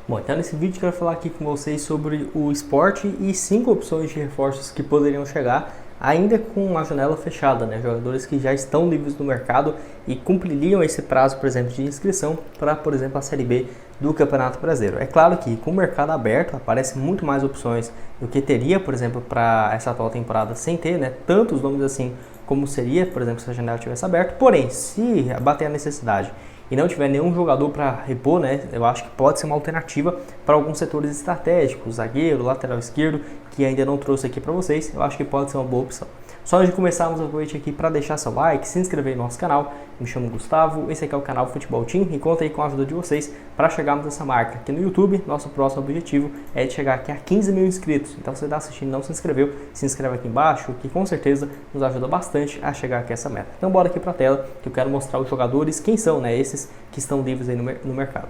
Bom, então nesse vídeo eu quero falar aqui com vocês sobre o Sport e 5 opções de reforços que poderiam chegar ainda com a janela fechada, né? Jogadores que já estão livres no mercado e cumpririam esse prazo, por exemplo, de inscrição para, por exemplo, a Série B do Campeonato Brasileiro. É claro que com o mercado aberto aparecem muito mais opções do que teria, por exemplo, para essa atual temporada sem ter, né, tantos nomes assim como seria, por exemplo, se a janela tivesse aberta. Porém, se bater a necessidade e não tiver nenhum jogador para repor, né, eu acho que pode ser uma alternativa para alguns setores estratégicos, zagueiro, lateral esquerdo, que ainda não trouxe aqui para vocês. Eu acho que pode ser uma boa opção. Só antes de começarmos, aproveite aqui para deixar seu like, se inscrever no nosso canal. Me chamo Gustavo, esse aqui é o canal Futebol Team e conta aí com a ajuda de vocês para chegarmos nessa marca aqui no YouTube. Nosso próximo objetivo é de chegar aqui a 15 mil inscritos. Então, se você está assistindo e não se inscreveu, se inscreve aqui embaixo, que com certeza nos ajuda bastante a chegar aqui a essa meta. Então, bora aqui para a tela que eu quero mostrar os jogadores, quem são, né, esses que estão livres aí no mercado.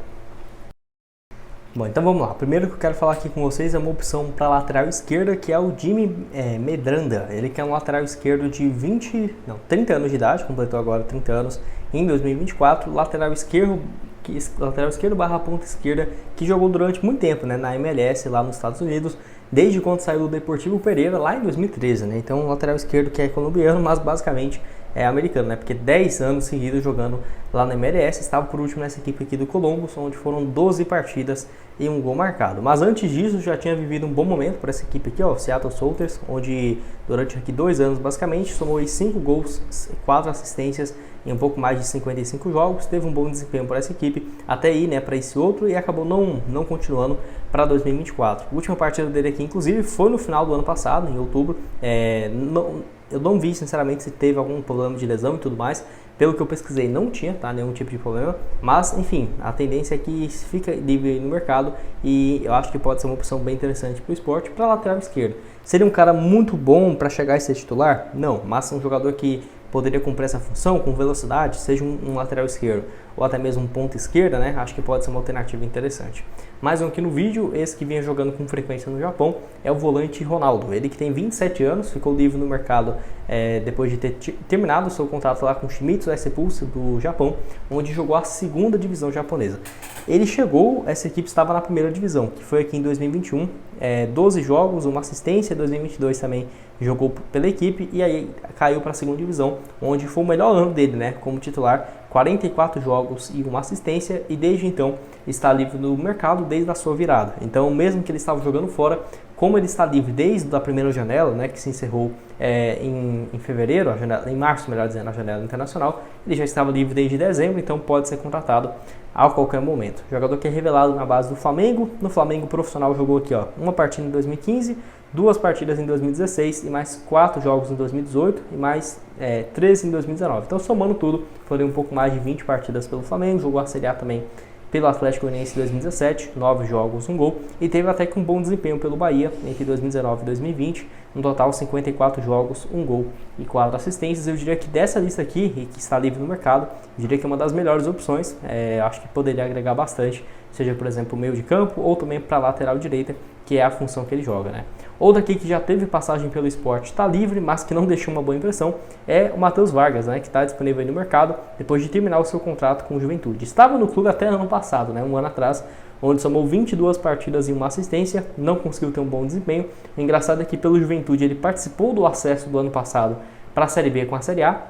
Bom, então vamos lá. Primeiro que eu quero falar aqui com vocês é uma opção para lateral esquerda, que é o Jimmy Medranda. Ele que é um lateral esquerdo de 30 anos de idade, completou agora 30 anos em 2024. Lateral esquerdo barra ponta esquerda, que jogou durante muito tempo, né, na MLS lá nos Estados Unidos, desde quando saiu do Deportivo Pereira lá em 2013, né? Então, um lateral esquerdo que é colombiano, mas basicamente é americano, né? Porque 10 anos seguidos jogando lá na MLS, estava por último nessa equipe aqui do Columbus, onde foram 12 partidas e um gol marcado. Mas antes disso, já tinha vivido um bom momento para essa equipe aqui, ó, o Seattle Sounders, onde durante aqui 2 anos basicamente somou 5 gols, 4 assistências em um pouco mais de 55 jogos. Teve um bom desempenho para essa equipe até ir, né, para esse outro, e acabou não continuando para 2024. A última partida dele aqui, inclusive, foi no final do ano passado, em outubro. Eu não vi, sinceramente, se teve algum problema de lesão e tudo mais. Pelo que eu pesquisei, não tinha, tá? Nenhum tipo de problema. Mas, enfim, a tendência é que fica livre no mercado e eu acho que pode ser uma opção bem interessante para o Sport, para lateral esquerdo. Seria um cara muito bom para chegar e ser titular? Não, mas um jogador que poderia cumprir essa função com velocidade, seja um lateral esquerdo ou até mesmo um ponta esquerda, né? Acho que pode ser uma alternativa interessante. Mais um aqui no vídeo, esse que vinha jogando com frequência no Japão, é o volante Ronaldo. Ele que tem 27 anos, ficou livre no mercado depois de ter terminado o seu contrato lá com o Shimizu S Pulse do Japão, onde jogou a segunda divisão japonesa. Ele chegou, essa equipe estava na primeira divisão, que foi aqui em 2021, 12 jogos, uma assistência, em 2022 também jogou pela equipe e aí caiu para a segunda divisão, onde foi o melhor ano dele, né, como titular, 44 jogos e uma assistência, e desde então está livre no mercado desde a sua virada. Então, mesmo que ele estava jogando fora, como ele está livre desde a primeira janela, né, que se encerrou em fevereiro, em março, melhor dizendo, a janela internacional, ele já estava livre desde dezembro, então pode ser contratado a qualquer momento. Jogador que é revelado na base do Flamengo. No Flamengo profissional jogou aqui, ó, uma partida em 2015, 2 partidas em 2016 e mais 4 jogos em 2018 e mais 13 em 2019. Então, somando tudo, foram um pouco mais de 20 partidas pelo Flamengo. Jogou a Série A também pelo Atlético Goianiense em 2017, 9 jogos, 1 gol, e teve até que um bom desempenho pelo Bahia entre 2019 e 2020, no total 54 jogos, 1 gol e 4 assistências. Eu diria que dessa lista aqui, que está livre no mercado, eu diria que é uma das melhores opções. Acho que poderia agregar bastante, seja, por exemplo, meio de campo ou também para lateral direita, que é a função que ele joga, né? Outro aqui que já teve passagem pelo Sport, está livre, mas que não deixou uma boa impressão, é o Matheus Vargas, né, que está disponível aí no mercado depois de terminar o seu contrato com o Juventude. Estava no clube até ano passado, né, um ano atrás, onde somou 22 partidas e uma assistência, não conseguiu ter um bom desempenho. O engraçado é que pelo Juventude ele participou do acesso do ano passado para a Série B com a Série A,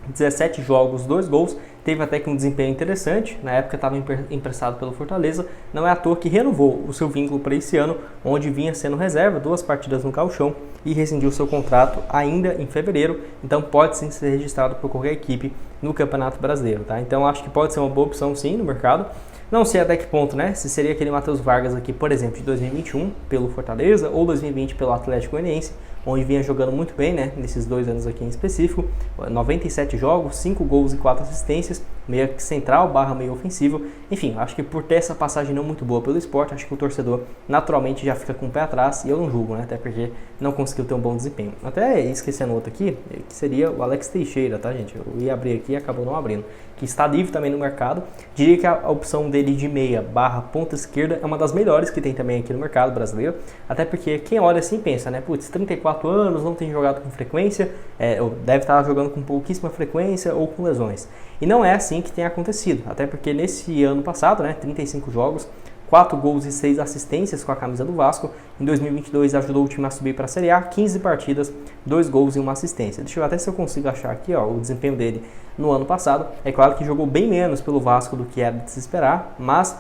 17 jogos, 2 gols, teve até que um desempenho interessante, na época estava emprestado pelo Fortaleza, não é à toa que renovou o seu vínculo para esse ano, onde vinha sendo reserva, 2 partidas no Gauchão e rescindiu seu contrato ainda em fevereiro, então pode sim ser registrado por qualquer equipe no Campeonato Brasileiro, tá? Então acho que pode ser uma boa opção sim no mercado. Não sei até que ponto, né, se seria aquele Matheus Vargas aqui, por exemplo, de 2021 pelo Fortaleza ou 2020 pelo Atlético Goianiense, onde vinha jogando muito bem, né, nesses 2 anos aqui em específico, 97 jogos, 5 gols e 4 assistências, meio que central barra meio ofensivo. Enfim, acho que por ter essa passagem não muito boa pelo Sport, acho que o torcedor naturalmente já fica com o pé atrás, e eu não julgo, né, até porque não conseguiu ter um bom desempenho. Até esquecendo outro aqui, que seria o Alex Teixeira, tá, gente? Eu ia abrir aqui e acabou não abrindo, que está livre também no mercado. Diria que a opção dele de meia barra ponta esquerda é uma das melhores que tem também aqui no mercado brasileiro, até porque quem olha assim pensa, né, putz, 34 anos, não tem jogado com frequência, ou deve estar jogando com pouquíssima frequência ou com lesões. E não é assim que tem acontecido, até porque nesse ano passado, né, 35 jogos, 4 gols e 6 assistências com a camisa do Vasco. Em 2022 ajudou o time a subir para a Série A, 15 partidas, 2 gols e 1 assistência. Deixa eu ver até se eu consigo achar aqui o desempenho dele no ano passado. É claro que jogou bem menos pelo Vasco do que era de se esperar, mas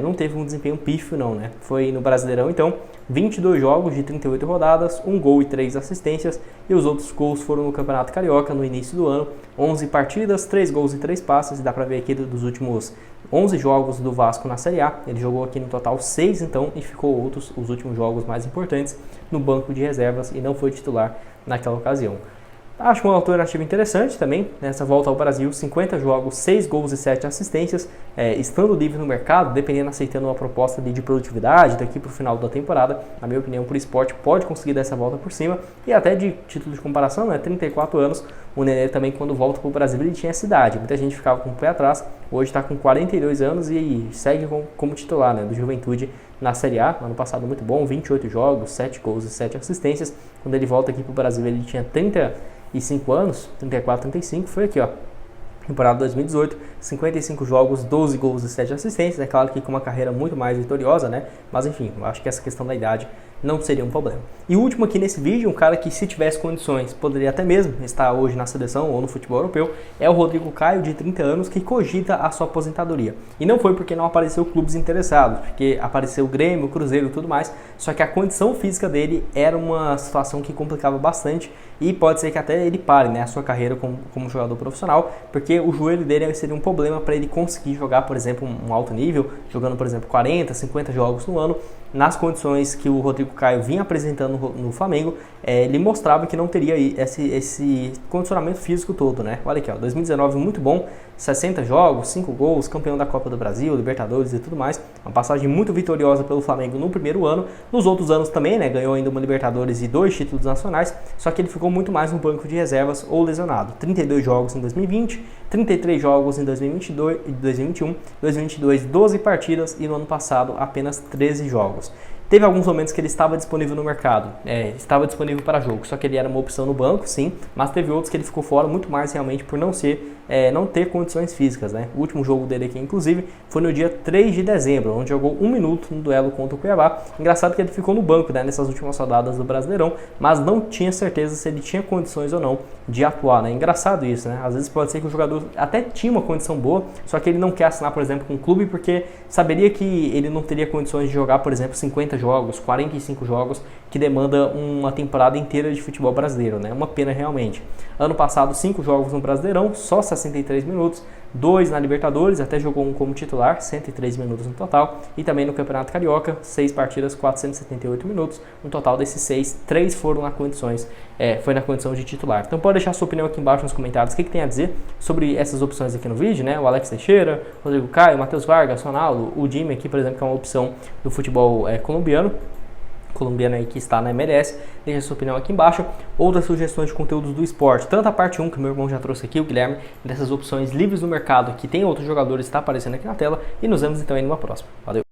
não teve um desempenho pífio não, né? Foi no Brasileirão então, 22 jogos de 38 rodadas, 1 gol e 3 assistências, e os outros gols foram no Campeonato Carioca no início do ano, 11 partidas, 3 gols e 3 passes, e dá pra ver aqui dos últimos 11 jogos do Vasco na Série A, ele jogou aqui no total 6 então, e ficou os últimos jogos mais importantes no banco de reservas e não foi titular naquela ocasião. Acho uma alternativa interessante também, nessa volta ao Brasil, 50 jogos, 6 gols e 7 assistências, estando livre no mercado, dependendo, aceitando uma proposta de produtividade daqui para o final da temporada, na minha opinião, por esporte, pode conseguir dar essa volta por cima, e até de título de comparação, 34 anos, o Nenê também quando volta para o Brasil ele tinha essa idade, muita gente ficava com o pé atrás, hoje está com 42 anos e segue como titular do Juventude na Série A, ano passado muito bom, 28 jogos, 7 gols e 7 assistências, quando ele volta aqui para o Brasil ele tinha 35 anos, 34, 35, foi aqui, temporada 2018, 55 jogos, 12 gols e 7 assistências, é claro que com uma carreira muito mais vitoriosa, mas enfim, eu acho que essa questão da idade não seria um problema. E o último aqui nesse vídeo, um cara que se tivesse condições, poderia até mesmo estar hoje na seleção ou no futebol europeu, é o Rodrigo Caio, de 30 anos, que cogita a sua aposentadoria. E não foi porque não apareceu clubes interessados, porque apareceu o Grêmio, o Cruzeiro e tudo mais, só que a condição física dele era uma situação que complicava bastante e pode ser que até ele pare a sua carreira como jogador profissional, porque o joelho dele seria um problema para ele conseguir jogar, por exemplo, um alto nível, jogando, por exemplo, 40, 50 jogos no ano, nas condições que o Rodrigo Caio vinha apresentando no Flamengo, ele mostrava que não teria esse condicionamento físico todo, Olha aqui, 2019 muito bom, 60 jogos, 5 gols, campeão da Copa do Brasil, Libertadores e tudo mais, uma passagem muito vitoriosa pelo Flamengo no primeiro ano, nos outros anos também, ganhou ainda uma Libertadores e 2 títulos nacionais, só que ele ficou muito mais no banco de reservas ou lesionado, 32 jogos em 2020, 33 jogos em 2022 e 2021, 2022 12 partidas e no ano passado apenas 13 jogos. Teve alguns momentos que ele estava disponível no mercado, estava disponível para jogo, só que ele era uma opção no banco, sim, mas teve outros que ele ficou fora muito mais realmente por não ter condições físicas, O último jogo dele aqui, inclusive, foi no dia 3 de dezembro, onde jogou 1 minuto no duelo contra o Cuiabá. Engraçado que ele ficou no banco, nessas últimas rodadas do Brasileirão, mas não tinha certeza se ele tinha condições ou não de atuar, Engraçado isso, Às vezes pode ser que o jogador até tinha uma condição boa, só que ele não quer assinar, por exemplo, com um clube porque saberia que ele não teria condições de jogar, por exemplo, 50 jogos, 45 jogos, que demanda uma temporada inteira de futebol brasileiro, Uma pena realmente. Ano passado, 5 jogos no Brasileirão, só 63 minutos, 2 na Libertadores, até jogou um como titular, 103 minutos no total, e também no Campeonato Carioca, 6 partidas, 478 minutos, no total desses 6, 3 foram foi na condição de titular. Então pode deixar sua opinião aqui embaixo nos comentários, o que tem a dizer sobre essas opções aqui no vídeo, O Alex Teixeira, Rodrigo Caio, Matheus Vargas, Ronaldo, o Jimmy aqui, por exemplo, que é uma opção do futebol colombiano aí que está na MLS, deixa sua opinião aqui embaixo. Outras sugestões de conteúdos do esporte, tanto a parte 1 que meu irmão já trouxe aqui, o Guilherme, dessas opções livres no mercado, que tem outros jogadores, está aparecendo aqui na tela, e nos vemos então aí numa próxima. Valeu!